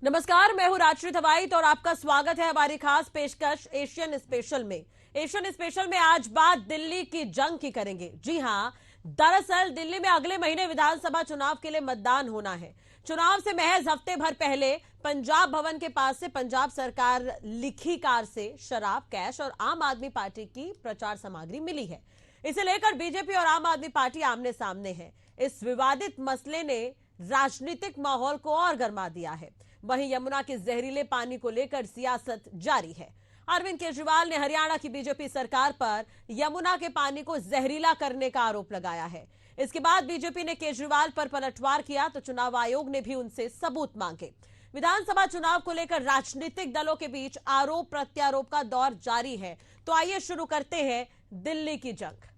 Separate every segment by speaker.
Speaker 1: नमस्कार, मैं हूं राजश्री थवाईत और आपका स्वागत है हमारी खास पेशकश एशियन स्पेशल में। एशियन स्पेशल में आज बात दिल्ली की जंग की करेंगे। जी हां, दरअसल दिल्ली में अगले महीने विधानसभा चुनाव के लिए मतदान होना है। चुनाव से महज हफ्ते भर पहले पंजाब भवन के पास से पंजाब सरकार लिखी कार से शराब, कैश और आम आदमी पार्टी की प्रचार सामग्री मिली है। इसे लेकर बीजेपी और आम आदमी पार्टी आमने सामने है। इस विवादित मसले ने राजनीतिक माहौल को और गर्मा दिया है। वहीं यमुना के जहरीले पानी को लेकर सियासत जारी है। अरविंद केजरीवाल ने हरियाणा की बीजेपी सरकार पर यमुना के पानी को जहरीला करने का आरोप लगाया है। इसके बाद बीजेपी ने केजरीवाल पर पलटवार किया तो चुनाव आयोग ने भी उनसे सबूत मांगे। विधानसभा चुनाव को लेकर राजनीतिक दलों के बीच आरोप प्रत्यारोप का दौर जारी है। तो आइए शुरू करते हैं दिल्ली की जंग।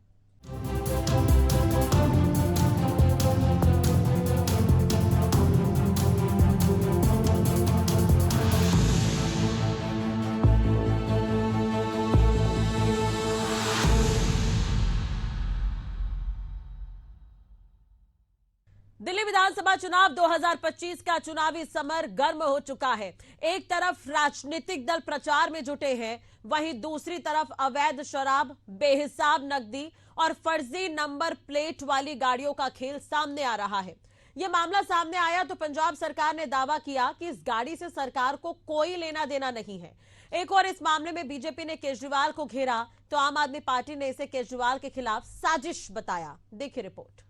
Speaker 1: दिल्ली विधानसभा चुनाव 2025 का चुनावी समर गर्म हो चुका है। एक तरफ राजनीतिक दल प्रचार में जुटे हैं, वहीं दूसरी तरफ अवैध शराब, बेहिसाब नकदी और फर्जी नंबर प्लेट वाली गाड़ियों का खेल सामने आ रहा है। यह मामला सामने आया तो पंजाब सरकार ने दावा किया कि इस गाड़ी से सरकार को कोई लेना देना नहीं है। एक और इस मामले में बीजेपी ने केजरीवाल को घेरा तो आम आदमी पार्टी ने इसे केजरीवाल के खिलाफ साजिश बताया। देखिए रिपोर्ट।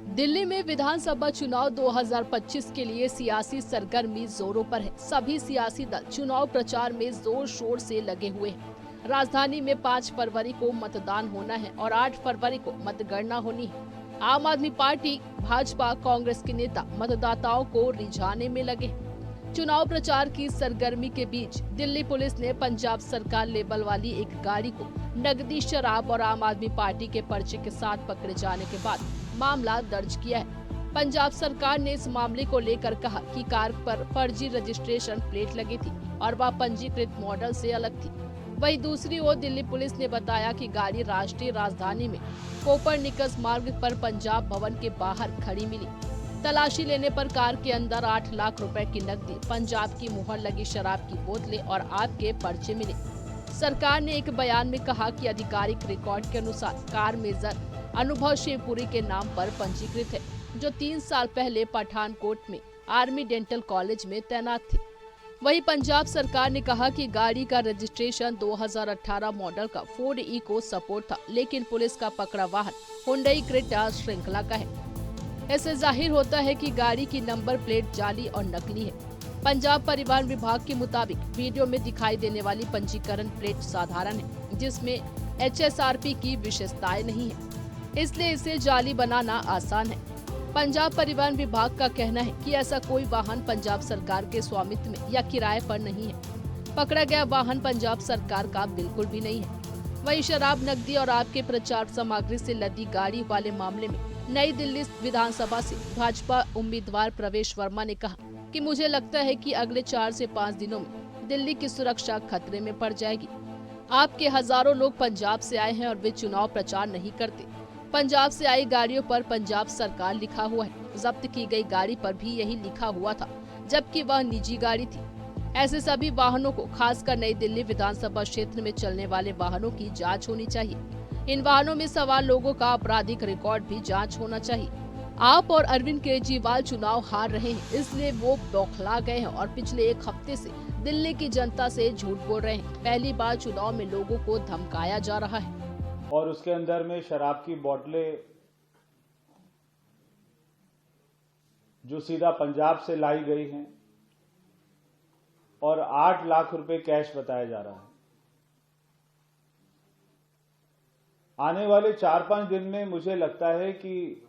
Speaker 2: दिल्ली में विधानसभा चुनाव 2025 के लिए सियासी सरगर्मी जोरों पर है। सभी सियासी दल चुनाव प्रचार में जोर शोर से लगे हुए हैं। राजधानी में 5 फरवरी को मतदान होना है और 8 फरवरी को मतगणना होनी है। आम आदमी पार्टी, भाजपा, कांग्रेस के नेता मतदाताओं को रिझाने में लगे हैं। चुनाव प्रचार की सरगर्मी के बीच दिल्ली पुलिस ने पंजाब सरकार लेबल वाली एक गाड़ी को नकदी, शराब और आम आदमी पार्टी के पर्चे के साथ पकड़े जाने के बाद मामला दर्ज किया है। पंजाब सरकार ने इस मामले को लेकर कहा कि कार पर फर्जी रजिस्ट्रेशन प्लेट लगी थी और वह पंजीकृत मॉडल से अलग थी। वहीं दूसरी ओर दिल्ली पुलिस ने बताया कि गाड़ी राष्ट्रीय राजधानी में कोपरनिकस मार्ग पर पंजाब भवन के बाहर खड़ी मिली। तलाशी लेने पर कार के अंदर 8 लाख रुपए की नकदी, पंजाब की मुहर लगी शराब की बोतलें और आग के पर्चे मिले। सरकार ने एक बयान में कहा कि आधिकारिक रिकॉर्ड के अनुसार कार मेजर अनुभव शिवपुरी के नाम पर पंजीकृत है, जो 3 साल पहले पठानकोट में आर्मी डेंटल कॉलेज में तैनात थे। वहीं पंजाब सरकार ने कहा कि गाड़ी का रजिस्ट्रेशन 2018 मॉडल का फोर्ड इको सपोर्ट था, लेकिन पुलिस का पकड़ा वाहन हुंडई क्रेटा श्रृंखला का है। ऐसे जाहिर होता है कि गाड़ी की नंबर प्लेट जाली और नकली है। पंजाब परिवहन विभाग के मुताबिक वीडियो में दिखाई देने वाली पंजीकरण प्लेट साधारण है, जिसमें HSRP की विशेषताएं नहीं है, इसलिए इसे जाली बनाना आसान है। पंजाब परिवहन विभाग का कहना है कि ऐसा कोई वाहन पंजाब सरकार के स्वामित्व में या किराए पर नहीं है। पकड़ा गया वाहन पंजाब सरकार का बिल्कुल भी नहीं है। वहीं शराब, नकदी और आपके प्रचार सामग्री से लदी गाड़ी वाले मामले में नई दिल्ली विधानसभा से भाजपा उम्मीदवार प्रवेश वर्मा ने कहा कि मुझे लगता है कि अगले 4 से 5 दिनों में दिल्ली की सुरक्षा खतरे में पड़ जाएगी। आपके हजारों लोग पंजाब से आए हैं और वे चुनाव प्रचार नहीं करते। पंजाब से आई गाड़ियों पर पंजाब सरकार लिखा हुआ है। जब्त की गई गाड़ी पर भी यही लिखा हुआ था, जबकि वह निजी गाड़ी थी। ऐसे सभी वाहनों को, खासकर नई दिल्ली विधानसभा क्षेत्र में चलने वाले वाहनों की जांच होनी चाहिए। इन वाहनों में सवार लोगों का आपराधिक रिकॉर्ड भी जांच होना चाहिए। आप और अरविंद केजरीवाल चुनाव हार रहे हैं, इसलिए वो बौखला गए हैं और पिछले 1 हफ्ते से दिल्ली की जनता से झूठ बोल रहे हैं। पहली बार चुनाव में लोगों को धमकाया जा रहा है।
Speaker 3: और उसके अंदर में शराब की बोतलें जो सीधा पंजाब से लाई गई हैं और 8 लाख रुपए कैश बताया जा रहा है। आने वाले 4-5 दिन में मुझे लगता है कि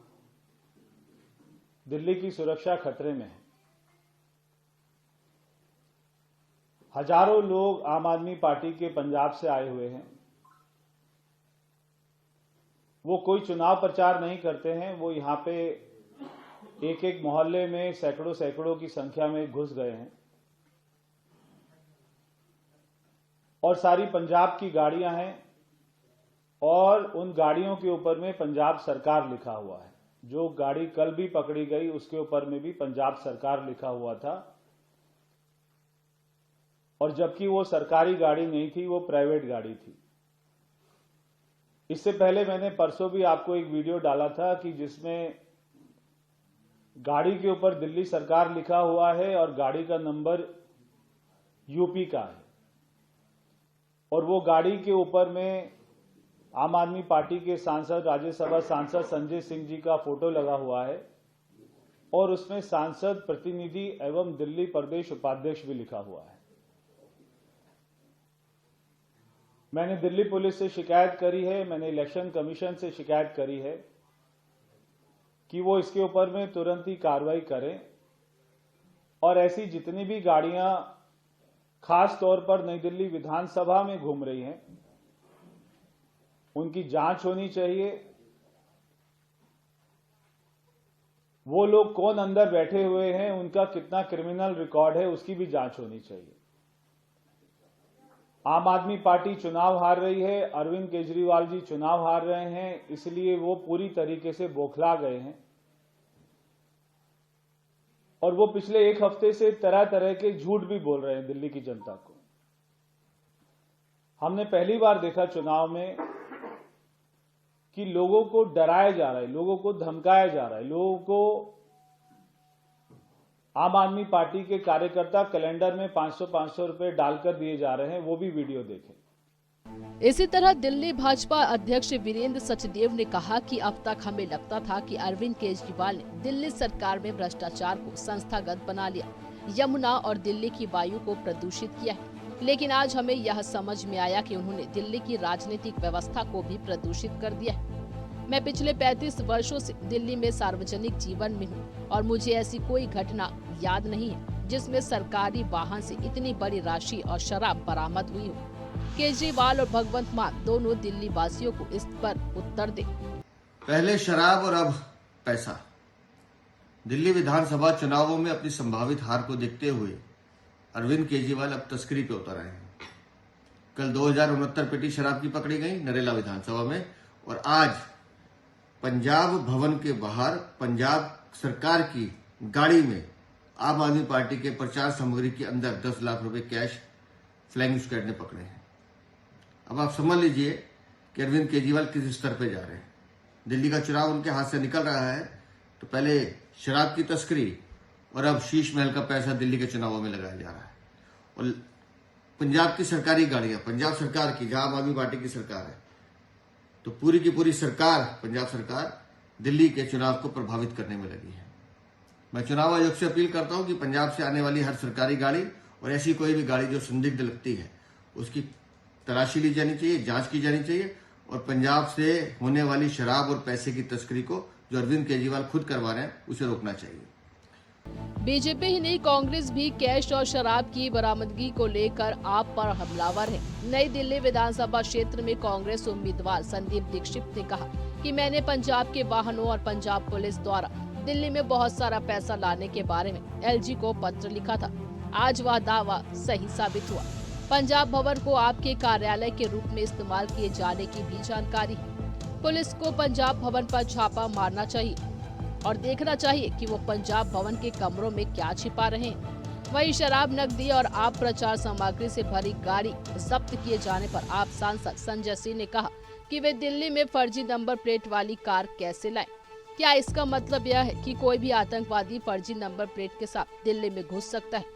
Speaker 3: दिल्ली की सुरक्षा खतरे में है। हजारों लोग आम आदमी पार्टी के पंजाब से आए हुए हैं। वो कोई चुनाव प्रचार नहीं करते हैं, वो यहाँ पे एक मोहल्ले में सैकड़ों की संख्या में घुस गए हैं और सारी पंजाब की गाड़ियां हैं और उन गाड़ियों के ऊपर में पंजाब सरकार लिखा हुआ है। जो गाड़ी कल भी पकड़ी गई उसके ऊपर में भी पंजाब सरकार लिखा हुआ था। और जबकि वो सरकारी गाड़ी नहीं थी, वो प्राइवेट गाड़ी थी। इससे पहले मैंने परसों भी आपको एक वीडियो डाला था कि जिसमें गाड़ी के ऊपर दिल्ली सरकार लिखा हुआ है और गाड़ी का नंबर यूपी का है, और वो गाड़ी के ऊपर में आम आदमी पार्टी के सांसद, राज्यसभा सांसद संजय सिंह जी का फोटो लगा हुआ है, और उसमें सांसद प्रतिनिधि एवं दिल्ली प्रदेश उपाध्यक्ष भी लिखा हुआ है। मैंने दिल्ली पुलिस से शिकायत करी है, मैंने इलेक्शन कमीशन से शिकायत करी है कि वो इसके ऊपर में तुरंत ही कार्रवाई करें, और ऐसी जितनी भी गाड़ियां खास तौर पर नई दिल्ली विधानसभा में घूम रही हैं, उनकी जांच होनी चाहिए। वो लोग कौन अंदर बैठे हुए हैं, उनका कितना क्रिमिनल रिकॉर्ड है, उसकी भी जांच होनी चाहिए। आम आदमी पार्टी चुनाव हार रही है, अरविंद केजरीवाल जी चुनाव हार रहे हैं, इसलिए वो पूरी तरीके से बौखला गए हैं, और वो पिछले एक हफ्ते से तरह तरह के झूठ भी बोल रहे हैं दिल्ली की जनता को। हमने पहली बार देखा चुनाव में कि लोगों को डराया जा रहा है, लोगों को धमकाया जा रहा है, लोगों को आम आदमी पार्टी के कार्यकर्ता कैलेंडर में 500-500 रुपए डालकर दिए जा रहे हैं। वो भी वीडियो देखें।
Speaker 2: इसी तरह दिल्ली भाजपा अध्यक्ष वीरेंद्र सचदेव ने कहा कि अब तक हमें लगता था कि अरविंद केजरीवाल ने दिल्ली सरकार में भ्रष्टाचार को संस्थागत बना लिया, यमुना और दिल्ली की वायु को प्रदूषित किया है, लेकिन आज हमें यह समझ में आया कि उन्होंने दिल्ली की राजनीतिक व्यवस्था को भी प्रदूषित कर दिया है। मैं पिछले 35 वर्षों से दिल्ली में सार्वजनिक जीवन में हूँ और मुझे ऐसी कोई घटना याद नहीं है जिसमें सरकारी वाहन से इतनी बड़ी राशि और शराब बरामद हुई हो। केजरीवाल और भगवंत मान दोनों दिल्ली वासियों को इस पर उत्तर दे।
Speaker 4: पहले शराब और अब पैसा। दिल्ली विधानसभा चुनावों में अपनी संभावित हार को देखते हुए अरविंद केजरीवाल अब तस्करी पे उतर आए हैं। कल 2069 पेटी शराब की पकड़ी गई नरेला विधानसभा में, और आज पंजाब भवन के बाहर पंजाब सरकार की गाड़ी में आम आदमी पार्टी के प्रचार सामग्री के अंदर 10 लाख रुपए कैश फ्लाइंग स्क्वाड ने पकड़े हैं। अब आप समझ लीजिए कि अरविंद केजरीवाल किस स्तर पे जा रहे हैं। दिल्ली का चुनाव उनके हाथ से निकल रहा है, तो पहले शराब की तस्करी और अब शीश महल का पैसा दिल्ली के चुनावों में लगाया जा रहा है। और पंजाब की सरकारी गाड़ियां, पंजाब सरकार की, जहां आम आदमी पार्टी की सरकार है, तो पूरी की पूरी सरकार, पंजाब सरकार दिल्ली के चुनाव को प्रभावित करने में लगी है। मैं चुनाव आयोग से अपील करता हूं कि पंजाब से आने वाली हर सरकारी गाड़ी और ऐसी कोई भी गाड़ी जो संदिग्ध लगती है, उसकी तलाशी ली जानी चाहिए, जांच की जानी चाहिए, और पंजाब से होने वाली शराब और पैसे की तस्करी को जो अरविंद केजरीवाल खुद करवा रहे हैं, उसे रोकना चाहिए।
Speaker 2: बीजेपी ही नहीं, कांग्रेस भी कैश और शराब की बरामदगी को लेकर आप पर हमलावर है। नई दिल्ली विधानसभा क्षेत्र में कांग्रेस उम्मीदवार संदीप दीक्षित ने कहा कि मैंने पंजाब के वाहनों और पंजाब पुलिस द्वारा दिल्ली में बहुत सारा पैसा लाने के बारे में एलजी को पत्र लिखा था। आज वह दावा सही साबित हुआ। पंजाब भवन को आपके कार्यालय के रूप में इस्तेमाल किए जाने की भी जानकारी है। पुलिस को पंजाब भवन पर छापा मारना चाहिए और देखना चाहिए कि वो पंजाब भवन के कमरों में क्या छिपा रहे हैं। वही शराब, नकदी और आप प्रचार सामग्री से भरी गाड़ी जब्त किए जाने पर आप सांसद संजय सिंह ने कहा कि वे दिल्ली में फर्जी नंबर प्लेट वाली कार कैसे लाए। क्या इसका मतलब यह है कि कोई भी आतंकवादी फर्जी नंबर प्लेट के साथ दिल्ली में घुस सकता है?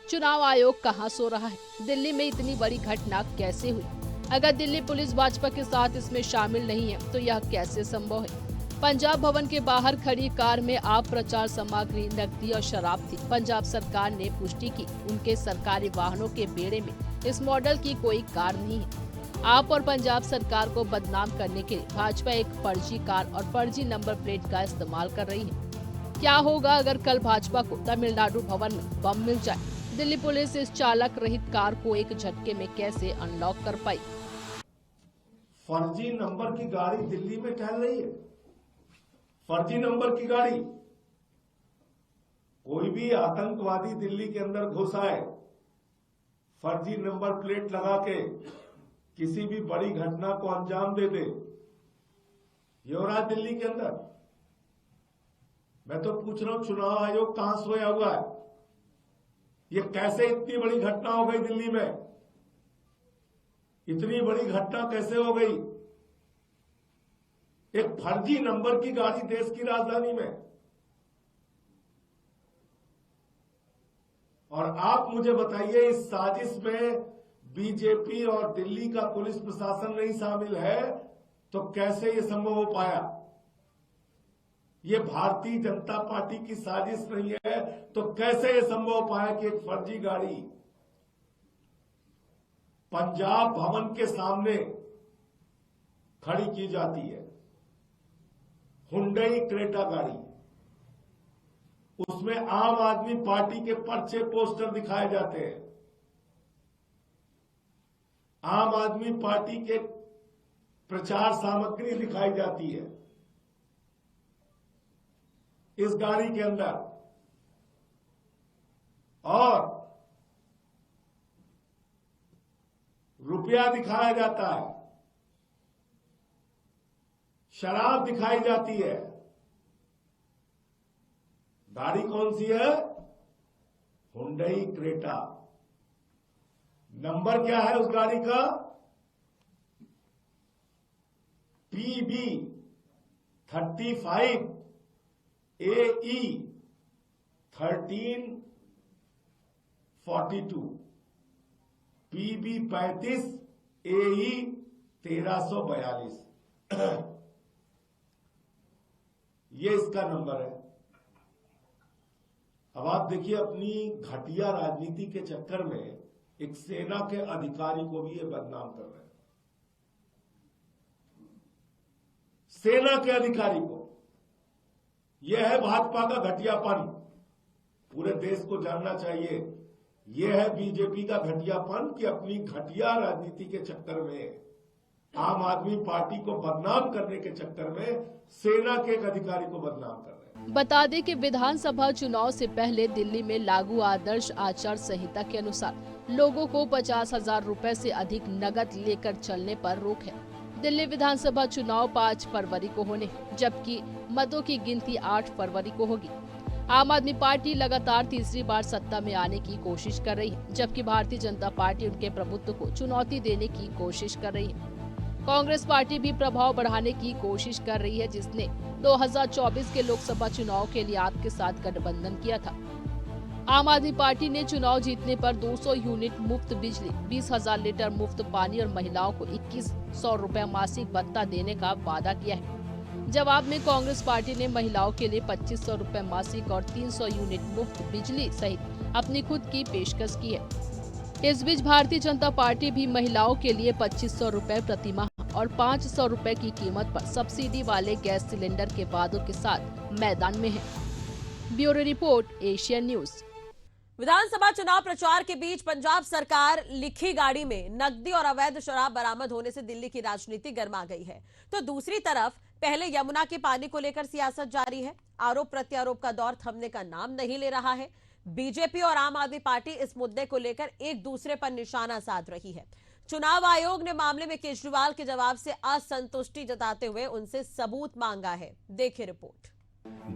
Speaker 2: चुनाव आयोग कहां सो रहा है? दिल्ली में इतनी बड़ी घटना कैसे हुई? अगर दिल्ली पुलिस भाजपा के साथ इसमें शामिल नहीं है तो यह कैसे संभव है? पंजाब भवन के बाहर खड़ी कार में आप प्रचार सामग्री, नकदी और शराब थी। पंजाब सरकार ने पुष्टि की उनके सरकारी वाहनों के बेड़े में इस मॉडल की कोई कार नहीं है। आप और पंजाब सरकार को बदनाम करने के लिए भाजपा एक फर्जी कार और फर्जी नंबर प्लेट का इस्तेमाल कर रही है। क्या होगा अगर कल भाजपा को तमिलनाडु भवन में बम मिल जाए? दिल्ली पुलिस इस चालक रहित कार को एक झटके में कैसे अनलॉक कर पाई?
Speaker 5: फर्जी नंबर की गाड़ी दिल्ली में टहल रही है। फर्जी नंबर की गाड़ी, कोई भी आतंकवादी दिल्ली के अंदर घुस आए, फर्जी नंबर प्लेट लगा के किसी भी बड़ी घटना को अंजाम दे दे, ये हो रहा है दिल्ली के अंदर। मैं तो पूछ रहा हूं, चुनाव आयोग कहां सोया हुआ है? ये कैसे इतनी बड़ी घटना हो गई दिल्ली में? इतनी बड़ी घटना कैसे हो गई? एक फर्जी नंबर की गाड़ी देश की राजधानी में। और आप मुझे बताइए, इस साजिश में बीजेपी और दिल्ली का पुलिस प्रशासन नहीं शामिल है तो कैसे ये संभव हो पाया? ये भारतीय जनता पार्टी की साजिश नहीं है तो कैसे ये संभव हो पाया कि एक फर्जी गाड़ी पंजाब भवन के सामने खड़ी की जाती है? हुंडई क्रेटा गाड़ी, उसमें आम आदमी पार्टी के पर्चे पोस्टर दिखाए जाते हैं, आम आदमी पार्टी के प्रचार सामग्री दिखाई जाती है इस गाड़ी के अंदर, और रुपया दिखाया जाता है, शराब दिखाई जाती है। गाड़ी कौन सी है? Hyundai Creta. नंबर क्या है उस गाड़ी का? PB 35 AE 1342, PB 35 AE 1342 ये इसका नंबर है। अब आप देखिए, अपनी घटिया राजनीति के चक्कर में एक सेना के अधिकारी को भी ये बदनाम कर रहे हैं। सेना के अधिकारी को। यह है भाजपा का घटियापन। पूरे देश को जानना चाहिए, यह है बीजेपी का घटियापन कि अपनी घटिया राजनीति के चक्कर में, आम आदमी पार्टी को बदनाम करने के चक्कर में सेना के एक अधिकारी को बदनाम कर रहे हैं।
Speaker 2: बता दें कि विधानसभा चुनाव से पहले दिल्ली में लागू आदर्श आचार संहिता के अनुसार लोगों को 50,000 रुपए से अधिक नकद लेकर चलने पर रोक है। दिल्ली विधानसभा चुनाव 5 फरवरी को होने, जबकि मतों की गिनती 8 फरवरी को होगी। आम आदमी पार्टी लगातार तीसरी बार सत्ता में आने की कोशिश कर रही है, जबकि भारतीय जनता पार्टी उनके प्रभुत्व को चुनौती देने की कोशिश कर रही है। कांग्रेस पार्टी भी प्रभाव बढ़ाने की कोशिश कर रही है, जिसने 2024 के लोकसभा चुनाव के लिए आपके साथ गठबंधन किया था। आम आदमी पार्टी ने चुनाव जीतने पर 200 यूनिट मुफ्त बिजली, 20,000 लीटर मुफ्त पानी और महिलाओं को 2100 रुपए मासिक भत्ता देने का वादा किया है। जवाब में कांग्रेस पार्टी ने महिलाओं के लिए 2500 रुपए मासिक और 300 यूनिट मुफ्त बिजली सहित अपनी खुद की पेशकश की है। इस बीच भारतीय जनता पार्टी भी महिलाओं के लिए 2500 रुपए प्रति माह और 500 रुपए की कीमत पर सब्सिडी वाले गैस सिलेंडर के वादों के साथ मैदान में है। Bureau report, Asian news.
Speaker 1: विधानसभा चुनाव प्रचार के बीच पंजाब सरकार लिखी गाड़ी में नकदी और अवैध शराब बरामद होने से दिल्ली की राजनीति गर्मा गई है, तो दूसरी तरफ पहले यमुना के पानी को लेकर सियासत जारी है। आरोप प्रत्यारोप का दौर थमने का नाम नहीं ले रहा है। बीजेपी और आम आदमी पार्टी इस मुद्दे को लेकर एक दूसरे पर निशाना साध रही है। चुनाव आयोग ने मामले में केजरीवाल के जवाब से असंतुष्टि जताते हुए उनसे सबूत मांगा है। देखिए रिपोर्ट।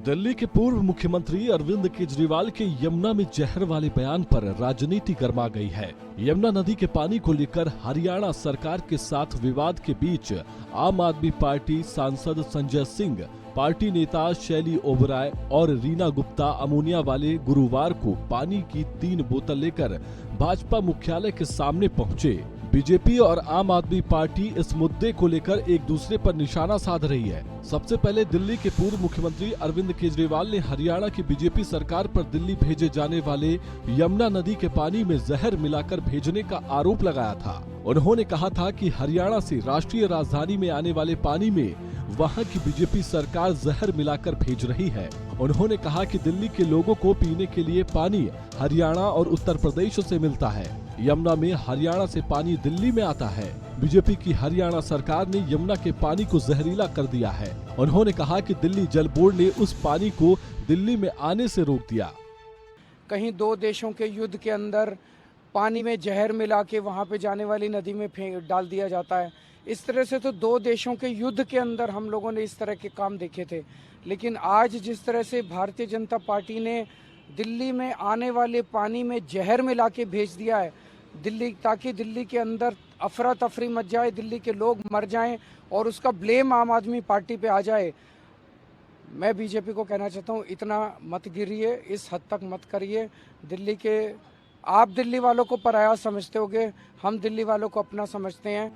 Speaker 6: दिल्ली के पूर्व मुख्यमंत्री अरविंद केजरीवाल के यमुना में जहर वाले बयान पर राजनीति गर्मा गई है। यमुना नदी के पानी को लेकर हरियाणा सरकार के साथ विवाद के बीच आम आदमी पार्टी सांसद संजय सिंह, पार्टी नेता शैली ओबराय और रीना गुप्ता अमोनिया वाले गुरुवार को पानी की 3 बोतल लेकर भाजपा मुख्यालय के सामने पहुंचे। बीजेपी और आम आदमी पार्टी इस मुद्दे को लेकर एक दूसरे पर निशाना साध रही है। सबसे पहले दिल्ली के पूर्व मुख्यमंत्री अरविंद केजरीवाल ने हरियाणा की बीजेपी सरकार पर दिल्ली भेजे जाने वाले यमुना नदी के पानी में जहर मिलाकर भेजने का आरोप लगाया था। उन्होंने कहा था कि हरियाणा से राष्ट्रीय राजधानी में आने वाले पानी में वहां की बीजेपी सरकार जहर मिलाकर भेज रही है। उन्होंने कहा कि दिल्ली के लोगों को पीने के लिए पानी हरियाणा और उत्तर प्रदेश से मिलता है। यमुना में हरियाणा से पानी दिल्ली में आता है। बीजेपी की हरियाणा सरकार ने यमुना के पानी को जहरीला कर दिया है। उन्होंने कहा कि दिल्ली जल बोर्ड ने उस पानी को दिल्ली में आने से रोक दिया।
Speaker 7: कहीं 2 देशों के युद्ध के अंदर पानी में जहर मिला के वहाँ पे जाने वाली नदी में डाल दिया जाता है। इस तरह से तो 2 देशों के युद्ध के अंदर हम लोगों ने इस तरह के काम देखे थे, लेकिन आज जिस तरह से भारतीय जनता पार्टी ने दिल्ली में आने वाले पानी में जहर मिला के भेज दिया है दिल्ली, ताकि दिल्ली के अंदर अफरा तफरी मच जाए, दिल्ली के लोग मर जाएं और उसका ब्लेम आम आदमी पार्टी पे आ जाए। मैं बीजेपी को कहना चाहता हूँ, इतना मत गिरिए, इस हद तक मत करिए। दिल्ली के आप दिल्ली वालों को पराया समझते होगे, हम दिल्ली वालों को अपना समझते हैं।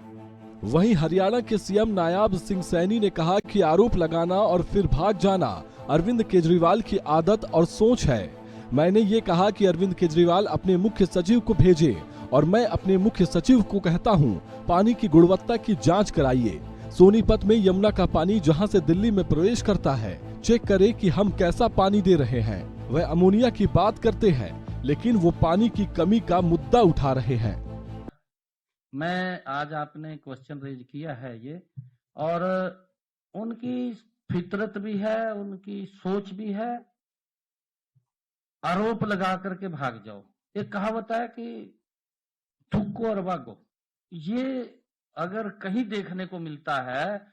Speaker 6: वहीं हरियाणा के सीएम नायाब सिंह सैनी ने कहा कि आरोप लगाना और फिर भाग जाना अरविंद केजरीवाल की आदत और सोच है। मैंने ये कहा कि अरविंद केजरीवाल अपने मुख्य सचिव को भेजे और मैं अपने मुख्य सचिव को कहता हूँ, पानी की गुणवत्ता की जांच कराइए। सोनीपत में यमुना का पानी जहां से दिल्ली में प्रवेश करता है, चेक करे कि हम कैसा पानी दे रहे हैं। वह अमोनिया की बात करते हैं, लेकिन वो पानी की कमी का मुद्दा उठा रहे हैं।
Speaker 8: मैं आज आपने क्वेश्चन रेज किया है ये, और उनकी फितरत भी है, उनकी सोच भी है, आरोप लगा करके भाग जाओ। एक कहावत है कि थुक्को और भागो, ये अगर कहीं देखने को मिलता है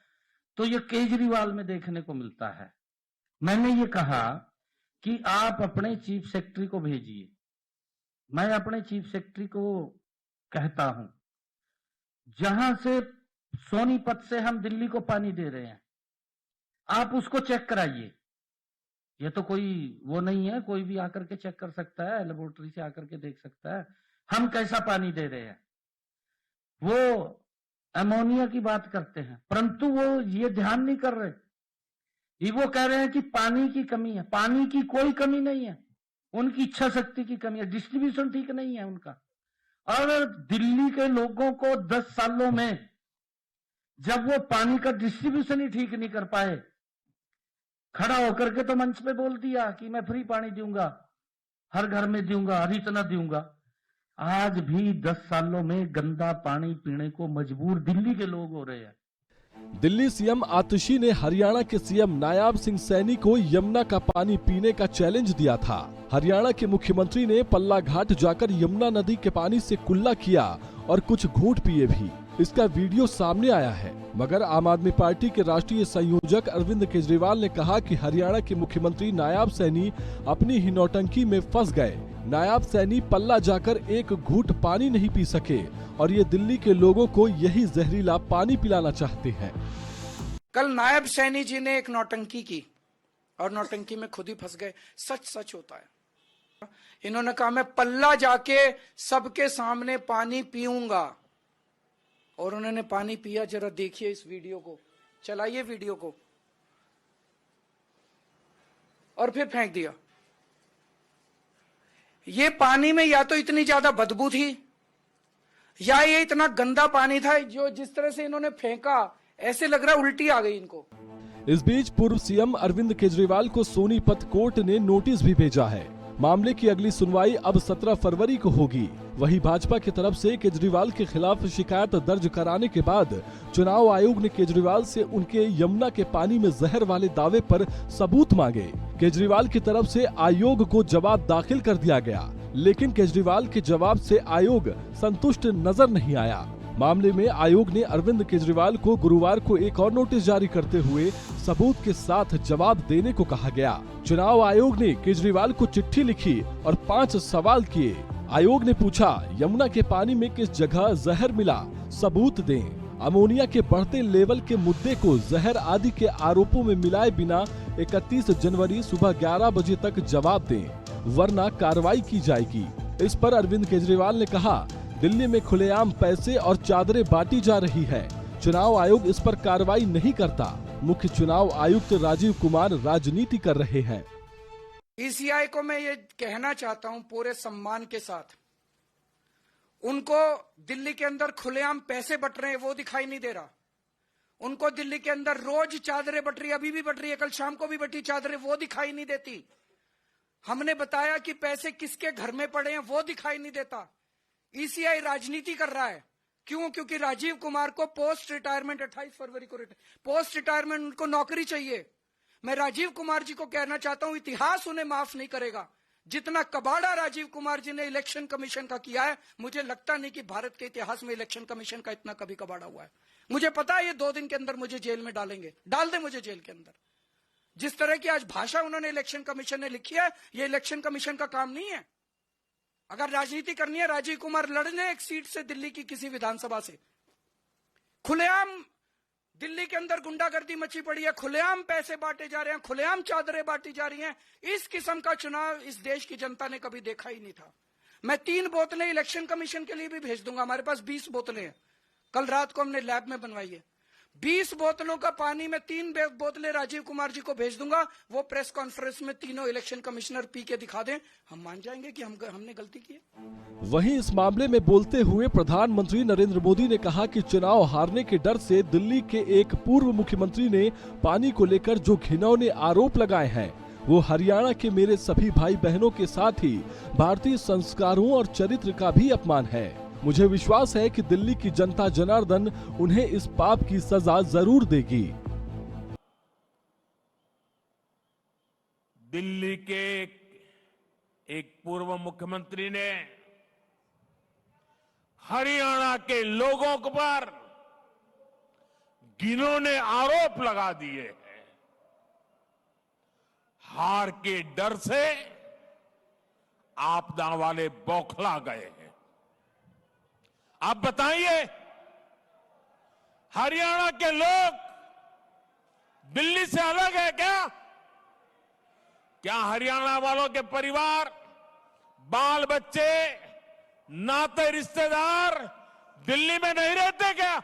Speaker 8: तो ये केजरीवाल में देखने को मिलता है। मैंने ये कहा कि आप अपने चीफ सेक्रेटरी को भेजिए। मैं अपने चीफ सेक्रेटरी को कहता हूं, जहां से सोनीपत से हम दिल्ली को पानी दे रहे हैं, आप उसको चेक कराइए। ये तो कोई वो नहीं है, कोई भी आकर के चेक कर सकता है, लेबोरेटरी से आकर के देख सकता है हम कैसा पानी दे रहे हैं। वो अमोनिया की बात करते हैं, परंतु वो ये ध्यान नहीं कर रहे। वो कह रहे हैं कि पानी की कमी है। पानी की कोई कमी नहीं है, उनकी इच्छा शक्ति की कमी है, डिस्ट्रीब्यूशन ठीक नहीं है उनका। और दिल्ली के लोगों को 10 सालों में जब वो पानी का डिस्ट्रीब्यूशन ही ठीक नहीं कर पाए, खड़ा होकर के तो मंच पे बोल दिया कि मैं फ्री पानी दूंगा, हर घर में दूंगा, हर इतना दूंगा। आज भी 10 सालों में गंदा पानी पीने को मजबूर दिल्ली के लोग हो रहे हैं।
Speaker 6: दिल्ली सीएम आतिशी ने हरियाणा के सीएम नायाब सिंह सैनी को यमुना का पानी पीने का चैलेंज दिया था। हरियाणा के मुख्यमंत्री ने पल्ला घाट जाकर यमुना नदी के पानी से कुल्ला किया और कुछ घूंट पिए भी। इसका वीडियो सामने आया है, मगर आम आदमी पार्टी के राष्ट्रीय संयोजक अरविंद केजरीवाल ने कहा कि हरियाणा के मुख्यमंत्री नायाब सैनी अपनी ही नौटंकी में फंस गए। नायाब सैनी पल्ला जाकर एक घूंट पानी नहीं पी सके और ये दिल्ली के लोगों को यही जहरीला पानी पिलाना चाहते हैं।
Speaker 7: कल नायब सैनी जी ने एक नौटंकी की और नौटंकी में खुद ही फंस गए। सच सच होता है। इन्होंने कहा मैं पल्ला जाके सबके सामने पानी पीऊंगा, और उन्होंने पानी पिया। जरा देखिए इस वीडियो को, चलाइए वीडियो को, और फिर फेंक दिया। ये पानी में या तो इतनी ज्यादा बदबू थी या ये इतना गंदा पानी था, जो जिस तरह से इन्होंने फेंका ऐसे लग रहा उल्टी आ गई इनको।
Speaker 6: इस बीच पूर्व सीएम अरविंद केजरीवाल को सोनीपत कोर्ट ने नोटिस भी भेजा है। मामले की अगली सुनवाई अब 17 फरवरी को होगी। वहीं भाजपा की तरफ से केजरीवाल के खिलाफ शिकायत दर्ज कराने के बाद चुनाव आयोग ने केजरीवाल से उनके यमुना के पानी में जहर वाले दावे पर सबूत मांगे। केजरीवाल की तरफ से आयोग को जवाब दाखिल कर दिया गया, लेकिन केजरीवाल के जवाब से आयोग संतुष्ट नजर नहीं आया। मामले में आयोग ने अरविंद केजरीवाल को गुरुवार को एक और नोटिस जारी करते हुए सबूत के साथ जवाब देने को कहा गया। चुनाव आयोग ने केजरीवाल को चिट्ठी लिखी और 5 सवाल किए। आयोग ने पूछा, यमुना के पानी में किस जगह जहर मिला, सबूत दें। अमोनिया के बढ़ते लेवल के मुद्दे को जहर आदि के आरोपों में मिलाए बिना 31 जनवरी सुबह 11 बजे तक जवाब दें, वरना कार्रवाई की जाएगी। इस पर अरविंद केजरीवाल ने कहा, दिल्ली में खुलेआम पैसे और चादरें बांटी जा रही है, चुनाव आयोग इस पर कार्रवाई नहीं करता। मुख्य चुनाव आयुक्त राजीव कुमार राजनीति कर रहे हैं।
Speaker 7: ईसीआई को मैं ये कहना चाहता हूं पूरे सम्मान के साथ, उनको दिल्ली के अंदर खुलेआम पैसे बट रहे हैं वो दिखाई नहीं दे रहा। उनको दिल्ली के अंदर रोज चादरें बट रही, अभी भी बट रही है, कल शाम को भी बटी चादरें, वो दिखाई नहीं देती। हमने बताया कि पैसे किसके घर में पड़े हैं वो दिखाई नहीं देता। ईसीआई राजनीति कर रहा है। क्यों? क्योंकि राजीव कुमार को पोस्ट रिटायरमेंट 28 फरवरी को पोस्ट रिटायरमेंट उनको नौकरी चाहिए। मैं राजीव कुमार जी को कहना चाहता हूं, इतिहास उन्हें माफ नहीं करेगा। जितना कबाड़ा राजीव कुमार जी ने इलेक्शन कमीशन का किया है, मुझे लगता नहीं कि भारत के इतिहास में इलेक्शन कमीशन का इतना कभी कबाड़ा हुआ है। मुझे पता है ये 2 दिन के अंदर मुझे जेल में डालेंगे, डाल दे मुझे जेल के अंदर। जिस तरह की आज भाषा उन्होंने इलेक्शन कमीशन ने लिखी है, ये इलेक्शन कमीशन का काम नहीं है। अगर राजनीति करनी है, राजीव कुमार लड़ने एक सीट से दिल्ली की किसी विधानसभा से। खुलेआम दिल्ली के अंदर गुंडागर्दी मची पड़ी है, खुलेआम पैसे बांटे जा रहे हैं, खुलेआम चादरें बांटी जा रही हैं। इस किस्म का चुनाव इस देश की जनता ने कभी देखा ही नहीं था। मैं 3 बोतलें इलेक्शन कमीशन के लिए भी भेज दूंगा। हमारे पास 20 बोतलें हैं, कल रात को हमने लैब में बनवाई है। 20 बोतलों का पानी में 3 बोतलें राजीव कुमार जी को भेज दूंगा। वो प्रेस कॉन्फ्रेंस में तीनों इलेक्शन कमिश्नर पी के दिखा दें, हम मान जाएंगे कि हमने गलती की है।
Speaker 6: वहीं इस मामले में बोलते हुए प्रधानमंत्री नरेंद्र मोदी ने कहा कि चुनाव हारने के डर से दिल्ली के एक पूर्व मुख्यमंत्री ने पानी को लेकर जो घिनौने आरोप लगाए हैं, वो हरियाणा के मेरे सभी भाई बहनों के साथ ही भारतीय संस्कारों और चरित्र का भी अपमान है। मुझे विश्वास है कि दिल्ली की जनता जनार्दन उन्हें इस पाप की सजा जरूर देगी।
Speaker 9: दिल्ली के एक पूर्व मुख्यमंत्री ने हरियाणा के लोगों पर घिनौने आरोप लगा दिए हैं। हार के डर से आपदा वाले बौखला गए हैं। आप बताइए, हरियाणा के लोग दिल्ली से अलग है क्या? क्या हरियाणा वालों के परिवार, बाल बच्चे, नाते रिश्तेदार दिल्ली में नहीं रहते क्या?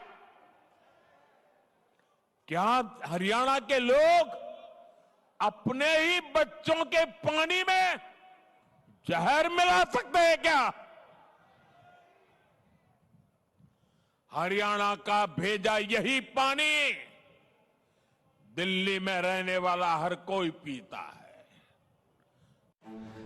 Speaker 9: क्या हरियाणा के लोग अपने ही बच्चों के पानी में जहर मिला सकते हैं क्या? हरियाणा का भेजा यही पानी दिल्ली में रहने वाला हर कोई पीता है।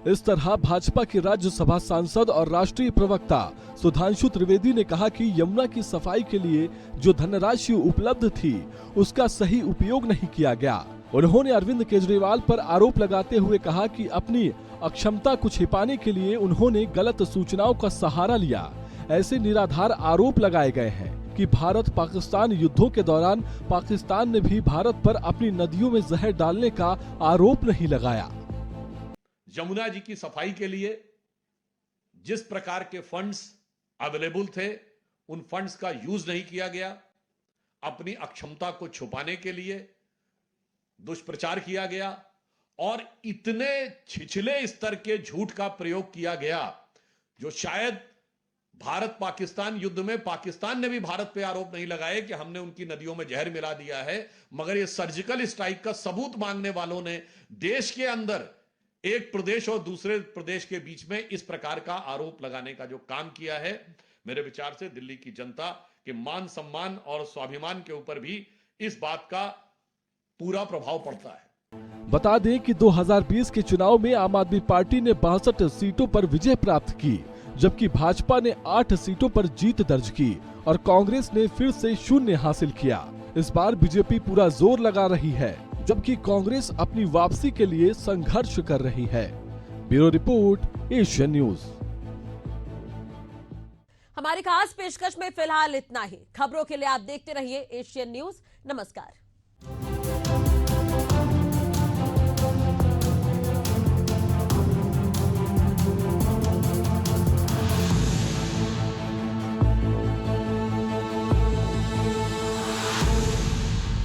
Speaker 6: इस तरह भाजपा के राज्यसभा सांसद और राष्ट्रीय प्रवक्ता सुधांशु त्रिवेदी ने कहा कि यमुना की सफाई के लिए जो धनराशि उपलब्ध थी, उसका सही उपयोग नहीं किया गया। उन्होंने अरविंद केजरीवाल पर आरोप लगाते हुए कहा कि अपनी अक्षमता को छिपाने के लिए उन्होंने गलत सूचनाओं का सहारा लिया। ऐसे निराधार आरोप लगाए गए हैं कि भारत पाकिस्तान युद्धों के दौरान पाकिस्तान ने भी भारत पर अपनी नदियों में जहर डालने का आरोप नहीं लगाया।
Speaker 10: यमुना जी की सफाई के लिए जिस प्रकार के फंड्स अवेलेबल थे, उन फंड्स का यूज नहीं किया गया। अपनी अक्षमता को छुपाने के लिए दुष्प्रचार किया गया और इतने छिछले स्तर के झूठ का प्रयोग किया गया जो शायद भारत पाकिस्तान युद्ध में पाकिस्तान ने भी भारत पे आरोप नहीं लगाए कि हमने उनकी नदियों में जहर मिला दिया है, मगर ये सर्जिकल स्ट्राइक का सबूत मांगने वालों ने देश के अंदर एक प्रदेश और दूसरे प्रदेश के बीच में इस प्रकार का आरोप लगाने का जो काम किया है, मेरे विचार से दिल्ली की जनता के मान सम्मान और स्वाभिमान के ऊपर भी इस बात का पूरा प्रभाव पड़ता है।
Speaker 6: बता दें कि 2020 के चुनाव में आम आदमी पार्टी ने 62 सीटों पर विजय प्राप्त की, जबकि भाजपा ने 8 सीटों पर जीत दर्ज की और कांग्रेस ने फिर से 0 हासिल किया। इस बार बीजेपी पूरा जोर लगा रही है, जबकि कांग्रेस अपनी वापसी के लिए संघर्ष कर रही है। Bureau report, Asian news.
Speaker 1: हमारी खास पेशकश में फिलहाल इतना ही। खबरों के लिए आप देखते रहिए एशियन न्यूज। नमस्कार।